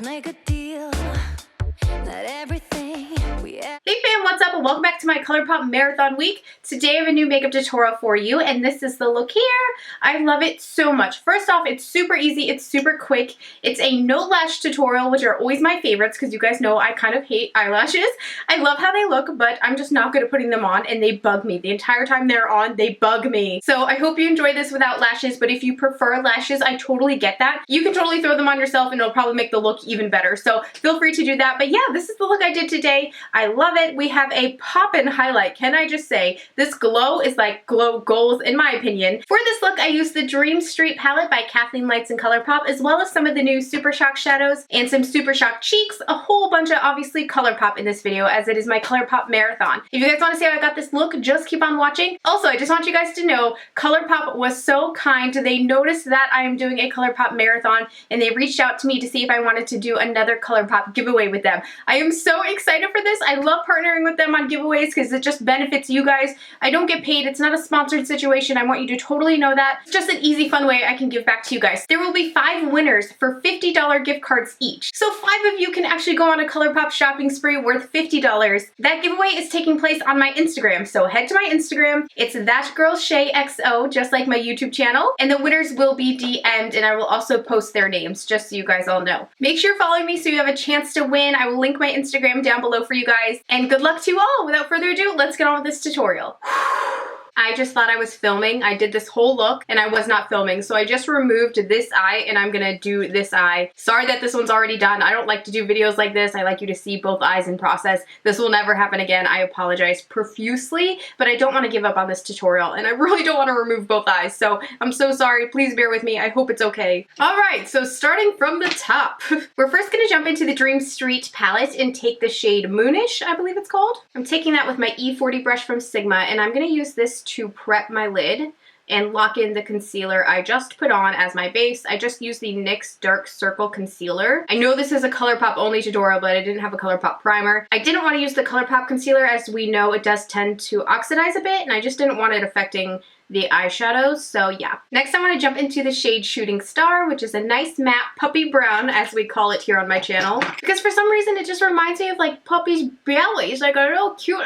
make a deal. Not everything we Hey fam, what's up? And welcome back to my ColourPop Marathon Week. Today I have a new makeup tutorial for you, and this is the look here. I love it so much. First off, it's super easy, it's super quick. It's a no lash tutorial, which are always my favorites because you guys know I kind of hate eyelashes. I love how they look, but I'm just not good at putting them on, and they bug me. The entire time they're on, they bug me. So I hope you enjoy this without lashes, but if you prefer lashes, I totally get that. You can totally throw them on yourself and it'll probably make the look even better. So feel free to do that. But yeah, this is the look I did today. I love it. We have a poppin' highlight. Can I just say, this glow is like glow goals in my opinion. For this look, I used the Dream Street palette by Kathleen Lights and ColourPop, as well as some of the new Super Shock shadows and some Super Shock cheeks, a whole bunch of obviously ColourPop in this video, as it is my ColourPop marathon. If you guys want to see how I got this look, just keep on watching. Also, I just want you guys to know, ColourPop was so kind. They noticed that I am doing a ColourPop marathon, and they reached out to me to see if I wanted to do another ColourPop giveaway with them. I am so excited for this. I love partnering with them on giveaways because it just benefits you guys. I don't get paid. It's not a sponsored situation. I want you to totally know that. It's just an easy, fun way I can give back to you guys. There will be 5 winners for $50 gift cards each. So 5 of you can actually go on a ColourPop shopping spree worth $50. That giveaway is taking place on my Instagram. So head to my Instagram. It's SHAE, just like my YouTube channel. And the winners will be DM'd, and I will also post their names, just so you guys all know. Make sure you're following me so you have a chance to win. I will link my Instagram down below for you guys. And good luck to you all. Without further ado, let's get on with this tutorial. I just thought I was filming. I did this whole look and I was not filming. So I just removed this eye and I'm gonna do this eye. Sorry that this one's already done. I don't like to do videos like this. I like you to see both eyes in process. This will never happen again. I apologize profusely, but I don't want to give up on this tutorial and I really don't want to remove both eyes. So I'm so sorry. Please bear with me. I hope it's okay. All right, so starting from the top, we're first gonna jump into the Dream Street palette and take the shade Moonish, I believe it's called. I'm taking that with my E40 brush from Sigma, and I'm gonna use this to prep my lid and lock in the concealer I just put on as my base. I just used the NYX Dark Circle Concealer. I know this is a ColourPop only tutorial, but I didn't have a ColourPop primer. I didn't want to use the ColourPop concealer, as we know it does tend to oxidize a bit, and I just didn't want it affecting the eyeshadows, so yeah. Next I want to jump into the shade Shooting Star, which is a nice matte puppy brown, as we call it here on my channel, because for some reason it just reminds me of like puppy's belly. It's like a little cute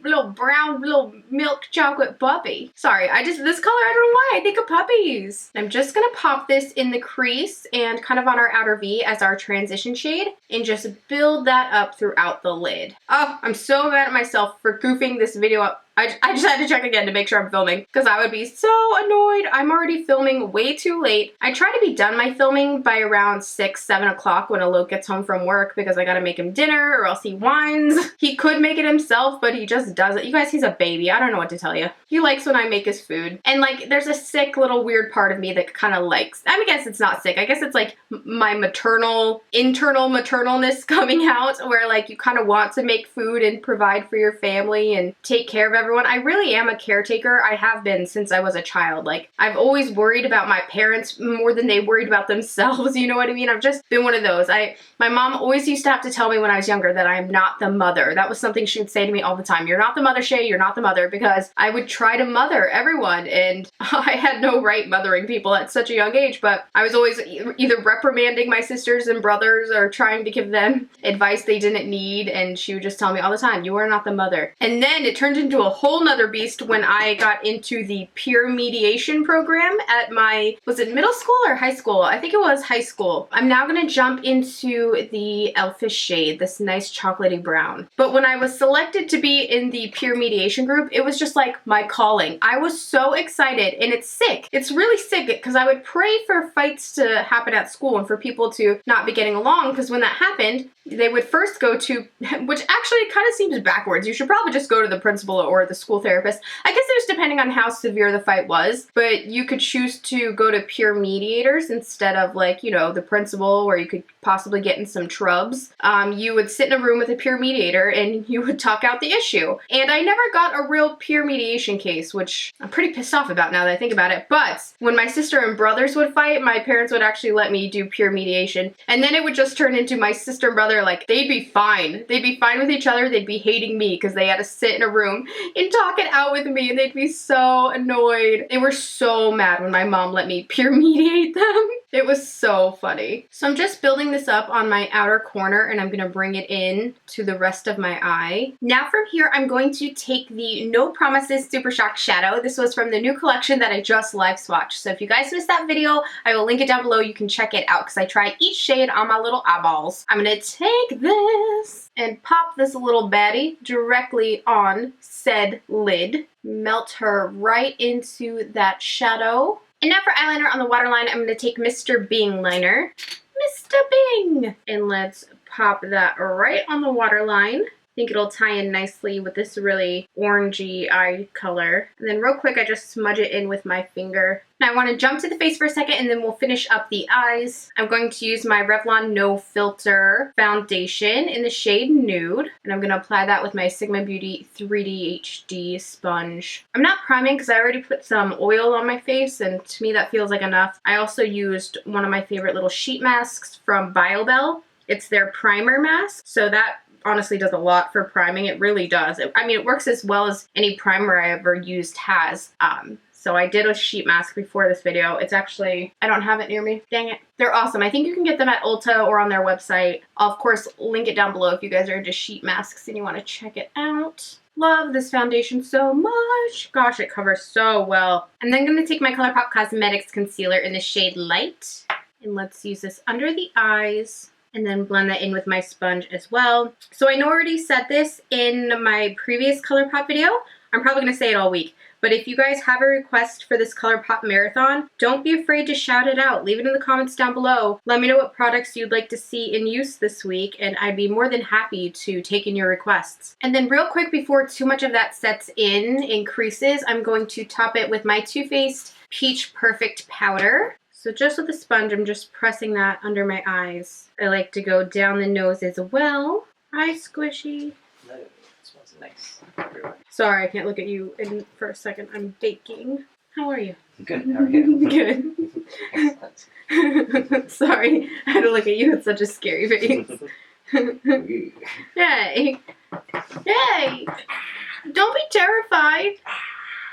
little brown little milk chocolate puppy. Sorry, this color, I don't know why, I think of puppies. I'm just gonna pop this in the crease and kind of on our outer V as our transition shade, and just build that up throughout the lid. Oh, I'm so mad at myself for goofing this video up. I just had to check again to make sure I'm filming, because I would be so annoyed. I'm already filming way too late. I try to be done my filming by around 6, 7 o'clock when Alok gets home from work, because I gotta make him dinner or else he whines. He could make it himself, but he just doesn't. You guys, he's a baby. I don't know what to tell you. He likes when I make his food. And like, there's a sick little weird part of me that kind of likes, I guess it's not sick. I guess it's like my internal maternalness coming out, where like you kind of want to make food and provide for your family and take care of everyone. I really am a caretaker. I have been since I was a child. Like, I've always worried about my parents more than they worried about themselves, you know what I mean? I've just been one of those. My mom always used to have to tell me when I was younger that I'm not the mother. That was something she would say to me all the time. You're not the mother, Shay, you're not the mother, because I would try to mother everyone, and I had no right mothering people at such a young age, but I was always either reprimanding my sisters and brothers or trying to give them advice they didn't need, and she would just tell me all the time, you are not the mother. And then it turned into a whole nother beast when I got into the peer mediation program at my, was it middle school or high school? I think it was high school. I'm now gonna jump into the Elfish shade, this nice chocolatey brown. But when I was selected to be in the peer mediation group, it was just like my calling. I was so excited, and it's sick. It's really sick, because I would pray for fights to happen at school and for people to not be getting along, because when that happened, they would first go to, which actually kind of seems backwards. You should probably just go to the principal or the school therapist. I guess it was depending on how severe the fight was, but you could choose to go to peer mediators instead of, like, you know, the principal, where you could possibly get in some trubs. You would sit in a room with a peer mediator and you would talk out the issue. And I never got a real peer mediation case, which I'm pretty pissed off about now that I think about it. But when my sister and brothers would fight, my parents would actually let me do peer mediation. And then it would just turn into my sister and brother, like, they'd be fine. They'd be fine with each other. They'd be hating me because they had to sit in a room and talk it out with me, and they'd be so annoyed. They were so mad when my mom let me peer mediate them. It was so funny. So I'm just building this up on my outer corner and I'm gonna bring it in to the rest of my eye. Now from here, I'm going to take the No Promises Super Shock Shadow. This was from the new collection that I just live swatched. So if you guys missed that video, I will link it down below. You can check it out because I tried each shade on my little eyeballs. I'm gonna take this and pop this little baddie directly on said lid. Melt her right into that shadow. And now for eyeliner on the waterline, I'm going to take Mr. Bing liner. Mr. Bing! And let's pop that right on the waterline. I think it'll tie in nicely with this really orangey eye color. And then real quick, I just smudge it in with my finger. Now I want to jump to the face for a second and then we'll finish up the eyes. I'm going to use my Revlon No Filter foundation in the shade Nude. And I'm going to apply that with my Sigma Beauty 3D HD sponge. I'm not priming because I already put some oil on my face and to me that feels like enough. I also used one of my favorite little sheet masks from BioBell. It's their primer mask. So that honestly does a lot for priming. It really does. I mean, it works as well as any primer I ever used has. So I did a sheet mask before this video. It's actually, I don't have it near me. Dang it. They're awesome. I think you can get them at Ulta or on their website. I'll of course link it down below if you guys are into sheet masks and you want to check it out. Love this foundation so much. Gosh, it covers so well. I'm then going to take my ColourPop Cosmetics concealer in the shade Light. And let's use this under the eyes. And then blend that in with my sponge as well. So I know I already said this in my previous ColourPop video. I'm probably going to say it all week. But if you guys have a request for this ColourPop marathon, don't be afraid to shout it out. Leave it in the comments down below. Let me know what products you'd like to see in use this week, and I'd be more than happy to take in your requests. And then real quick, before too much of that sets in creases, I'm going to top it with my Too Faced Peach Perfect Powder. So just with a sponge, I'm just pressing that under my eyes. I like to go down the nose as well. Hi, Squishy. No, this one's nice. Sorry, I can't look at you for a second. I'm baking. How are you? Good, how are you? Good. Excellent. Sorry, I had to look at you with such a scary face. Yay. Yay. Don't be terrified.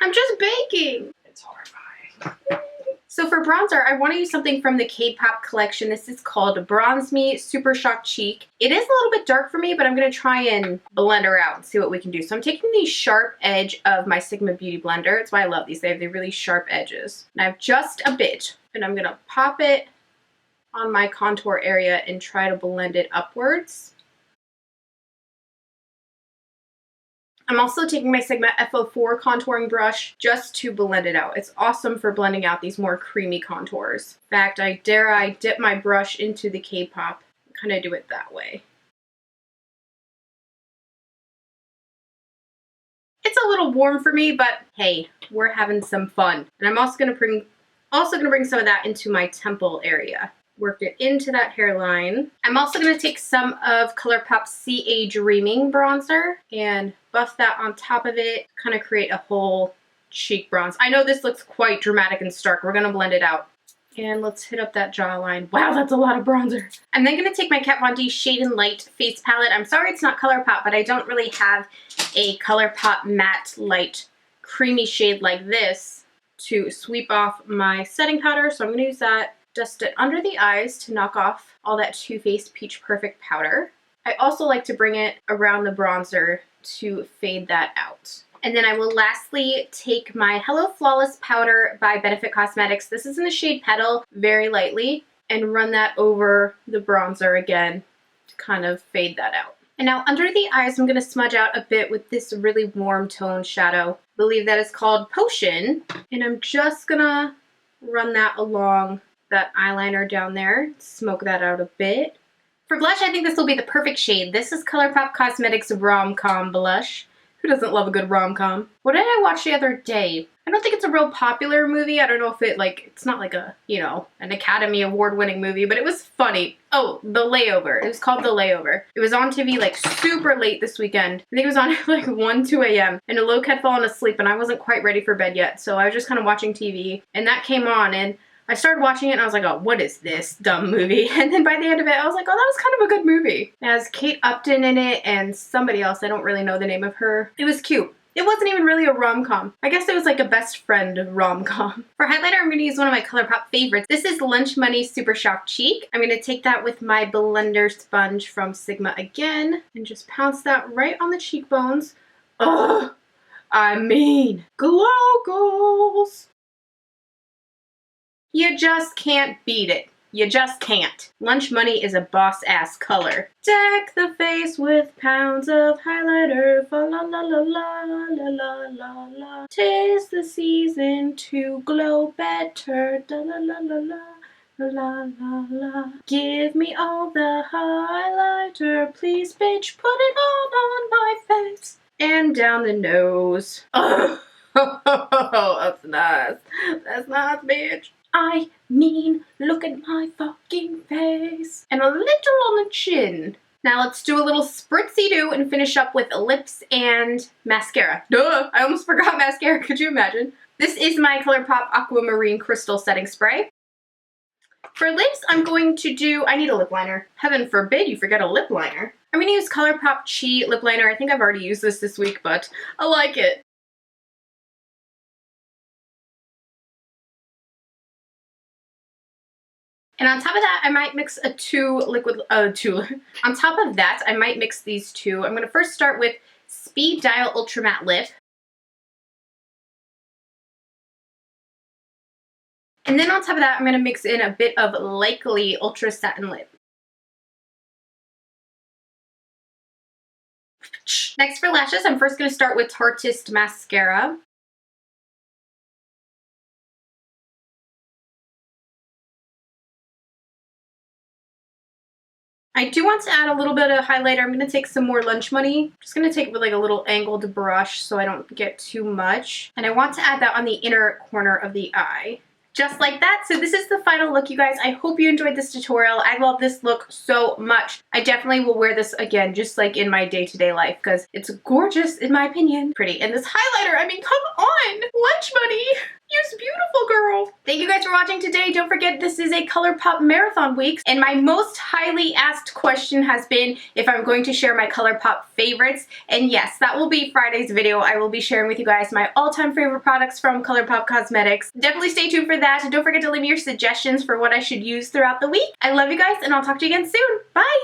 I'm just baking. It's horrifying. So for bronzer, I want to use something from the K-pop collection. This is called Bronze Me Super Shock Cheek. It is a little bit dark for me, but I'm going to try and blend her out and see what we can do. So I'm taking the sharp edge of my Sigma Beauty blender. That's why I love these. They have the really sharp edges. And I have just a bit, and I'm going to pop it on my contour area and try to blend it upwards. I'm also taking my Sigma F04 contouring brush just to blend it out. It's awesome for blending out these more creamy contours. In fact, I dip my brush into the K-pop and kind of do it that way. It's a little warm for me, but hey, we're having some fun. And I'm also gonna bring some of that into my temple area. Worked it into that hairline. I'm also going to take some of ColourPop's CA Dreaming bronzer and buff that on top of it, kind of create a whole cheek bronze. I know this looks quite dramatic and stark. We're going to blend it out. And let's hit up that jawline. Wow, that's a lot of bronzer. I'm then going to take my Kat Von D Shade and Light face palette. I'm sorry it's not ColourPop, but I don't really have a ColourPop matte light creamy shade like this to sweep off my setting powder. So I'm going to use that. Dust it under the eyes to knock off all that Too Faced Peach Perfect powder. I also like to bring it around the bronzer to fade that out. And then I will lastly take my Hello Flawless powder by Benefit Cosmetics. This is in the shade Petal, very lightly, and run that over the bronzer again to kind of fade that out. And now under the eyes, I'm going to smudge out a bit with this really warm tone shadow. I believe that is called Potion. And I'm just going to run that along that eyeliner down there, smoke that out a bit. For blush, I think this will be the perfect shade. This is ColourPop Cosmetics Rom-Com Blush. Who doesn't love a good rom-com? What did I watch the other day? I don't think it's a real popular movie. I don't know if it's not like a, you know, an Academy Award winning movie, but it was funny. Oh, The Layover. It was called The Layover. It was on TV like super late this weekend. I think it was on at like 1, 2 a.m. and Alok had fallen asleep and I wasn't quite ready for bed yet. So I was just kind of watching TV and that came on and I started watching it and I was like, oh, what is this dumb movie? And then by the end of it, I was like, oh, that was kind of a good movie. It has Kate Upton in it and somebody else. I don't really know the name of her. It was cute. It wasn't even really a rom-com. I guess it was like a best friend rom-com. For highlighter, I'm going to use one of my ColourPop favorites. This is Lunch Money Super Shock Cheek. I'm going to take that with my blender sponge from Sigma again and just pounce that right on the cheekbones. Ugh! I mean, glow goals! You just can't beat it. You just can't. Lunch Money is a boss-ass color. Deck the face with pounds of highlighter. Fa la la la la la la la la. 'Tis the season to glow better. Da la la la la. La la la. Give me all the highlighter, please, bitch. Put it all on my face and down the nose. Oh, that's nice. That's nice, bitch. I mean, look at my fucking face. And a little on the chin. Now let's do a little spritzy-do and finish up with lips and mascara. Duh! I almost forgot mascara. Could you imagine? This is my ColourPop Aquamarine Crystal Setting Spray. For lips, I'm going to do, I need a lip liner. Heaven forbid you forget a lip liner. I'm going to use ColourPop Chi lip liner. I think I've already used this week, but I like it. And on top of that, I might mix on top of that, I might mix these two. I'm going to first start with Speed Dial Ultra Matte Lip. And then on top of that, I'm going to mix in a bit of Likely Ultra Satin Lip. Next for lashes, I'm first going to start with Tarteist Mascara. I do want to add a little bit of highlighter. I'm going to take some more Lunch Money. I'm just going to take it with like a little angled brush so I don't get too much. And I want to add that on the inner corner of the eye. Just like that. So this is the final look, you guys. I hope you enjoyed this tutorial. I love this look so much. I definitely will wear this again, just like in my day-to-day life, because it's gorgeous, in my opinion. Pretty. And this highlighter, I mean, come on! Lunch Money! Use beautiful, girl! Thank you guys for watching today. Don't forget, this is a ColourPop Marathon week, and my most highly asked question has been if I'm going to share my ColourPop favorites. And yes, that will be Friday's video. I will be sharing with you guys my all-time favorite products from ColourPop Cosmetics. Definitely stay tuned for that, and don't forget to leave me your suggestions for what I should use throughout the week. I love you guys, and I'll talk to you again soon. Bye!